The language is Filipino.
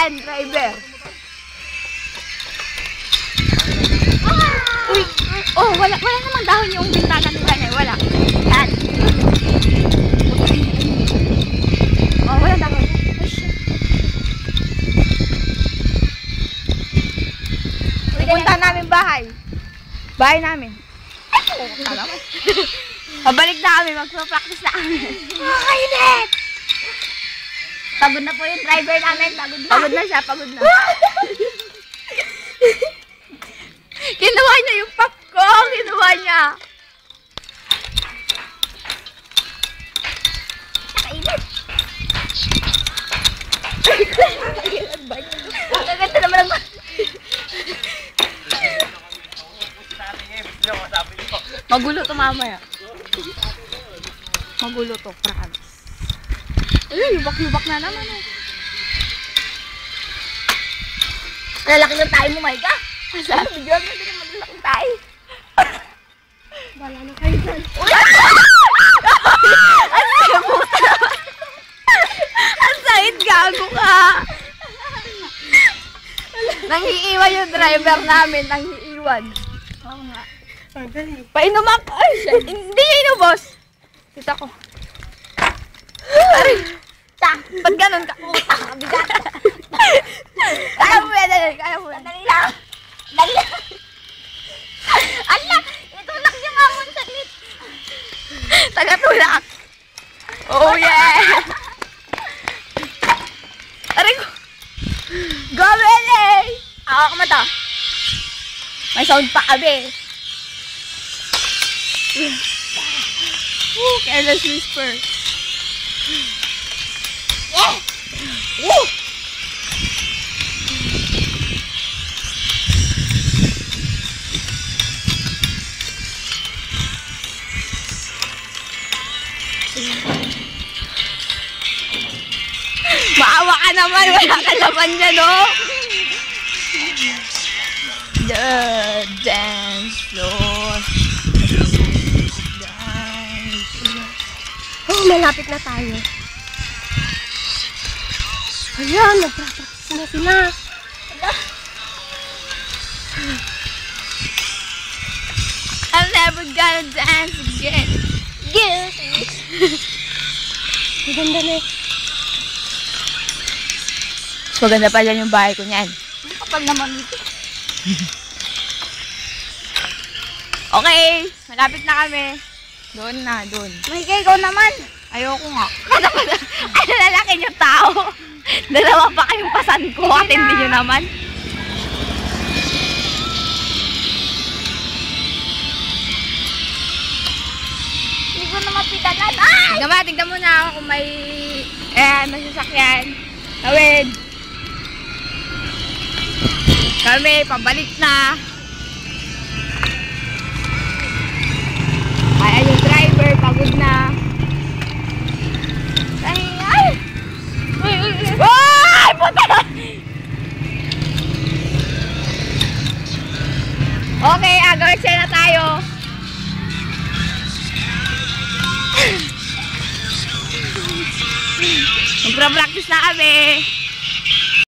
Ayan, driver. Uy, oh, wala namang dahon yung bintana nila niya. Wala. Yan. Oh, wala dahon. Oh, shit. Pupunta namin bahay. Bahay namin. Pabalik na kami, magpa-practice na kami. Kainit! Pagod na po yung driver namin, pagod na. Pagod na siya, pagod na. Kinuha niya yung pop ko, kinuha niya. Kainit! Kaganda naman ang magulo to mamaya. Magulo to, promise. Ayun, lubak-lubak na naman eh. Lalaki ng tayo mo, Maika. Masarap, bigyan mo din ang malalaking tayo. Wala na kayo dyan. Ang sabuta naman. Ang sakit, gago ka. Nanghiiwan yung driver namin, nanghiiwan. Oo nga. Painom ako. Ay, hindi niya inubos. Kita ko. Aray. Ba't ganun ka? Bigat. Kaya mo yan. Kaya mo yan. Dali lang. Dali lang. Ala, itulak niya nga mo sa lit. Taga-tulak. Oh yeah. Aray ko. Go, Bele. Ako ka mata. May sound pa kami. Careless whisper. Yeah! Woo! Maawa ka naman, wala ka laban niya, no? The dance floor. Oh, malapit na tayo. Ayan, nagpractice na sila. I'm never gonna dance again. Yes. Maganda na eh. Maganda pa dyan yung bahay ko niyan. Kapag naman ito. Okay, malapit na kami. Doon na, doon. Maika, ikaw naman. Ayoko nga. Ano lalaki yung tao? Dalawa pa kayong pasan ko at hindi nyo naman. Hindi ko na mapitalan. Ay! Tignan mo na ako kung may masasakyan. Tawid. Kami, pabalik na. Ayan yung driver, pagod na. Ay! Ay! Ay! Puta! Okay, agaw-exer na tayo. Magpra-practice na kami.